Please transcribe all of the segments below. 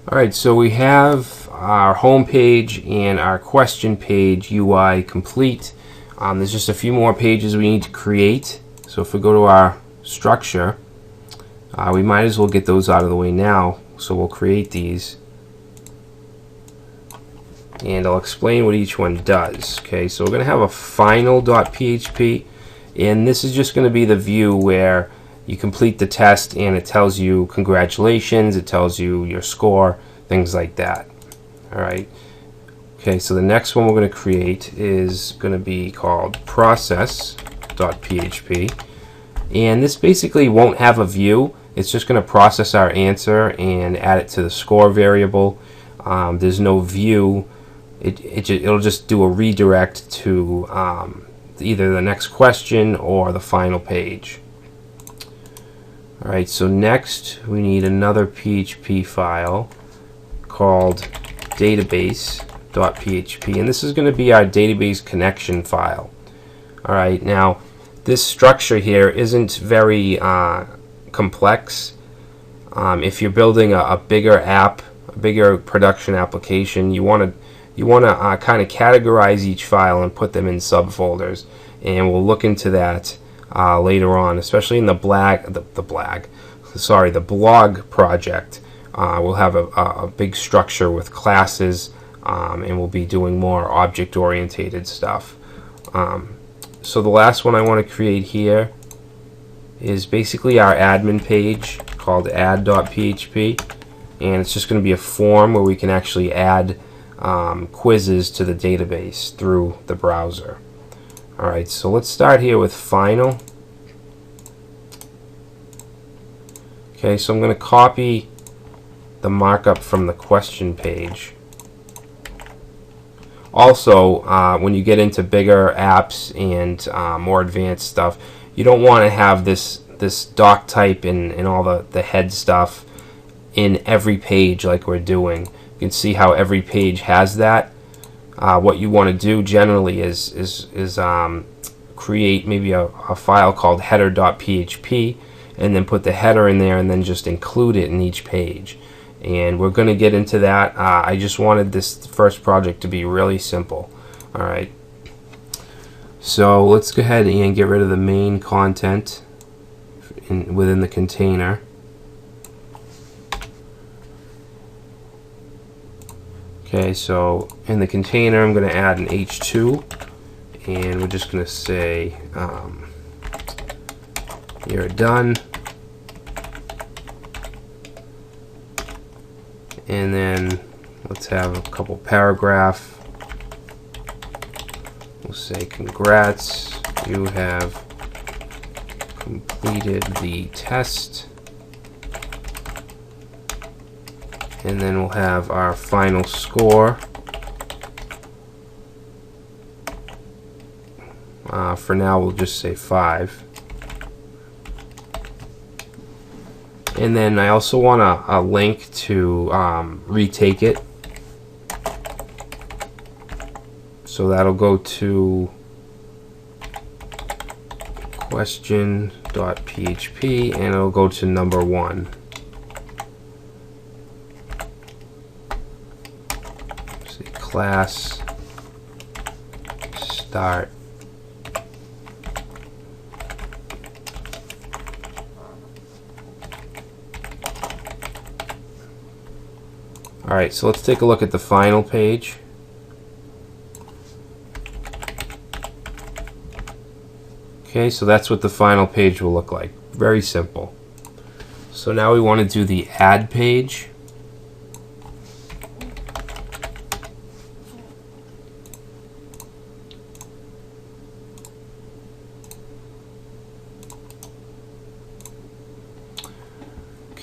Alright, so we have our home page and our question page UI complete. There's just a few more pages we need to create. So if we go to our structure, we might as well get those out of the way now. So we'll create these. And I'll explain what each one does. Okay, so we're going to have a final.php, and this is just going to be the view where you complete the test and it tells you congratulations, it tells you your score, things like that. Alright. Okay, so the next one we're going to create is going to be called process.php, and this basically won't have a view. It's just going to process our answer and add it to the score variable. There's no view. It'll just do a redirect to either the next question or the final page. Alright, so next we need another PHP file called database.php, and this is going to be our database connection file. Alright, now this structure here isn't very complex. If you're building a bigger app, a bigger production application, you want to kind of categorize each file and put them in subfolders, and we'll look into that later on, especially in the blog project. We'll have a big structure with classes, and we'll be doing more object-oriented stuff. So the last one I want to create here is basically our admin page called add.php, and it's just going to be a form where we can actually add quizzes to the database through the browser. Alright, so let's start here with final. Okay, so I'm going to copy the markup from the question page. Also, when you get into bigger apps and more advanced stuff, you don't want to have this doc type and all the head stuff in every page like we're doing. You can see how every page has that. What you want to do generally is create maybe a file called header.php, and then put the header in there and then just include it in each page. And we're going to get into that. I just wanted this first project to be really simple. Alright, so let's go ahead and get rid of the main content within the container. Okay, so in the container I'm going to add an H2, and we're just going to say you're done, and then let's have a couple paragraph. We'll say congrats, you have completed the test. And then we'll have our final score. For now we'll just say 5. And then I also want a link to retake it. So that'll go to question.php, and it'll go to number 1. Class start. Alright, so let's take a look at the final page. Okay, so that's what the final page will look like. Very simple. So now we want to do the add page.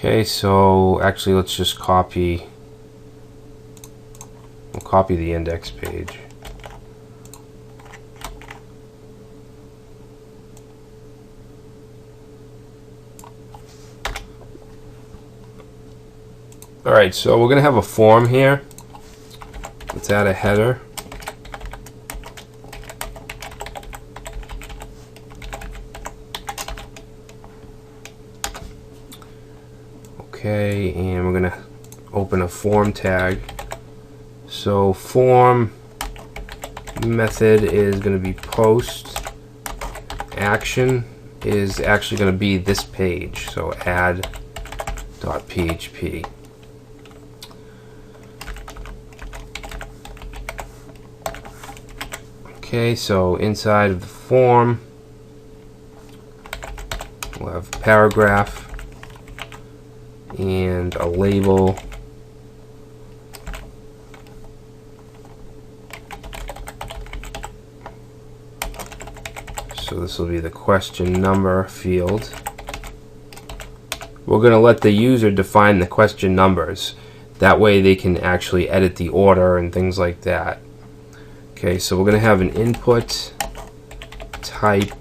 Okay, so actually let's just copy the index page. Alright, so we're going to have a form here. Let's add a header. Okay, and we're going to open a form tag. So form method is going to be post. Action is actually going to be this page. So add.php. Okay, so inside of the form, we'll have a paragraph and a label. So this will be the question number field. We're going to let the user define the question numbers. That way they can actually edit the order and things like that. Okay, so we're going to have an input type.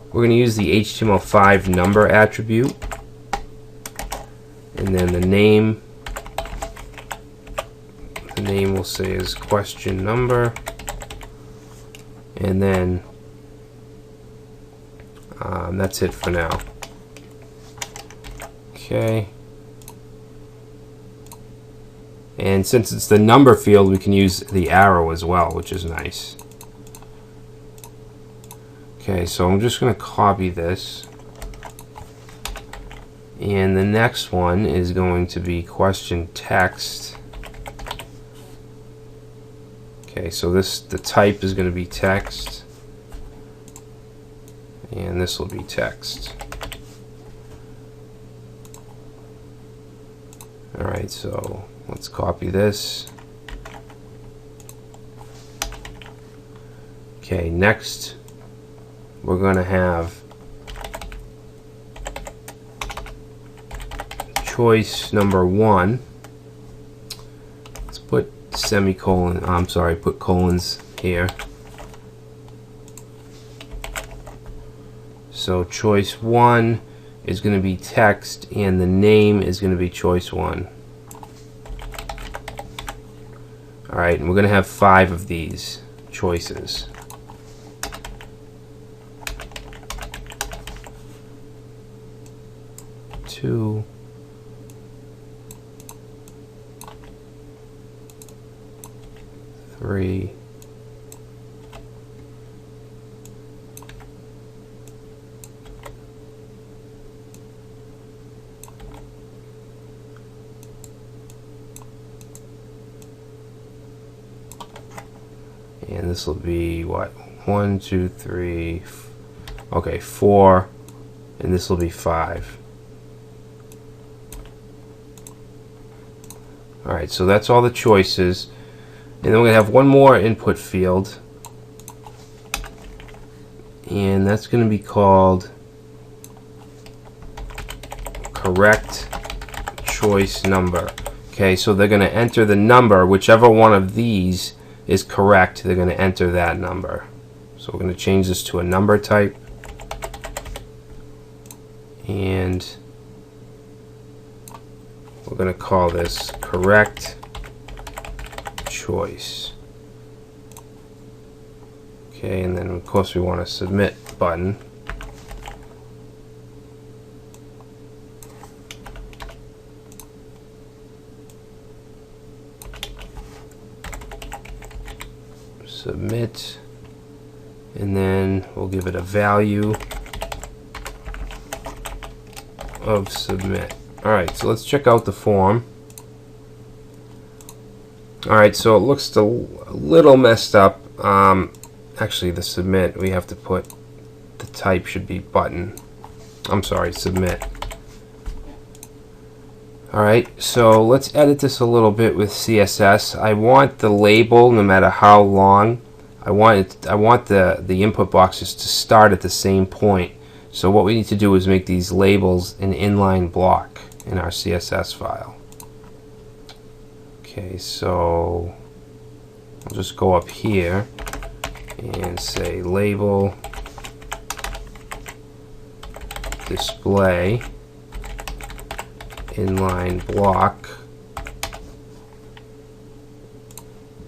We're going to use the HTML5 number attribute. And then the name we'll say is question number. And then that's it for now. Okay. And since it's the number field, we can use the arrow as well, which is nice. Okay, so I'm just going to copy this. And the next one is going to be question text. Okay, so the type is going to be text. And this will be text. Alright, so let's copy this. Okay, next we're going to have choice number 1. Let's put semicolon, I'm sorry, put colons here. So choice 1 is going to be text and the name is going to be choice 1. Alright, and we're going to have 5 of these choices. Two, three, and this will be what? 1, 2, 3, okay, 4, and this will be 5. Alright, so that's all the choices. And then we're going to have one more input field. And that's going to be called correct choice number. Okay, so they're going to enter the number, whichever one of these is correct, they're going to enter that number. So we're going to change this to a number type. And we're going to call this correct choice. Okay, and then of course we want a submit button. Submit, and then we'll give it a value of submit. Alright, so let's check out the form. Alright, so it looks a little messed up. Actually, the submit, we have to put, the type should be button. I'm sorry, submit. Alright, so let's edit this a little bit with CSS. I want the label, no matter how long, I want the input boxes to start at the same point. So what we need to do is make these labels an inline block in our CSS file. Okay, so I'll just go up here and say label display inline block,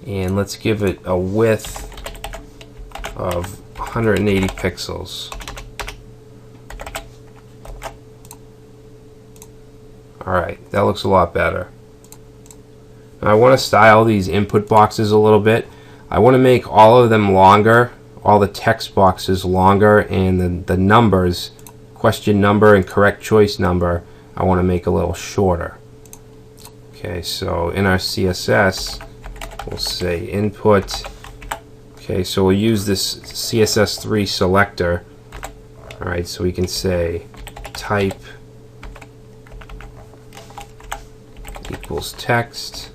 and let's give it a width of 180 pixels. Alright, that looks a lot better. I want to style these input boxes a little bit. I want to make all of them longer, all the text boxes longer, and the numbers, question number and correct choice number, I want to make a little shorter. Okay, so in our CSS, we'll say input. Okay, so we'll use this CSS3 selector. Alright, so we can say type equals text.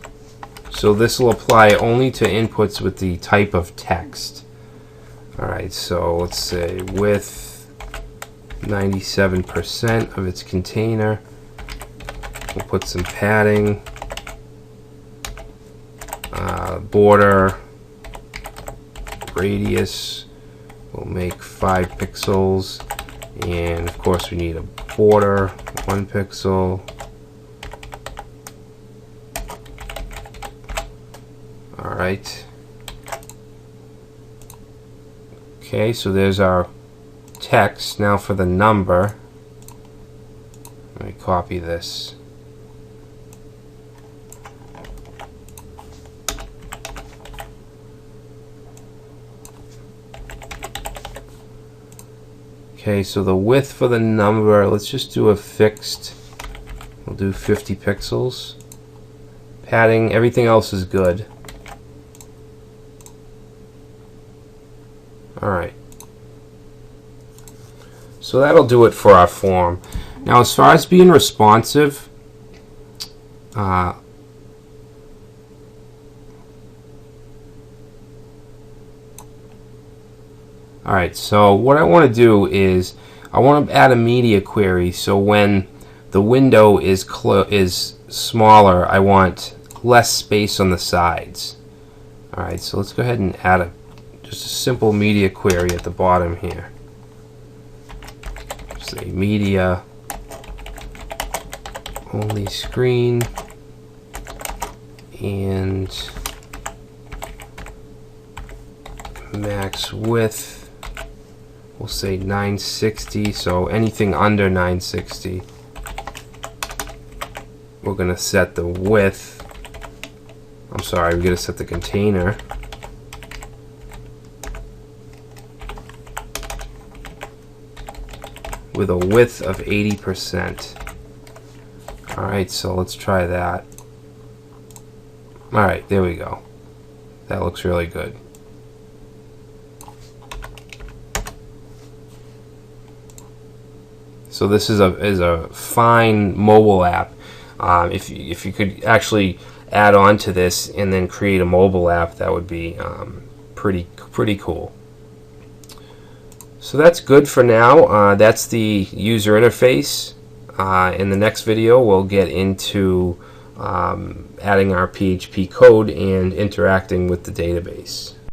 So this will apply only to inputs with the type of text. Alright, so let's say width 97% of its container. We'll put some padding. Border radius, we'll make 5 pixels, and of course we need a border, 1 pixel. Alright. Okay, so there's our text. Now for the number, let me copy this. Okay, so the width for the number, let's just do a fixed, we'll do 50 pixels. Padding, everything else is good. Alright. So that'll do it for our form. Now as far as being responsive, alright, so what I want to do is I want to add a media query, so when the window is smaller, I want less space on the sides. Alright, so let's go ahead and add just a simple media query at the bottom here. Say media only screen and max width, we'll say 960, so anything under 960 we're going to set the width, I'm sorry, we're going to set the container with a width of 80%. Alright, so let's try that. Alright, there we go. That looks really good. So this is a fine mobile app. If you could actually add on to this and then create a mobile app, that would be pretty cool. So that's good for now. That's the user interface. In the next video, we'll get into adding our PHP code and interacting with the database.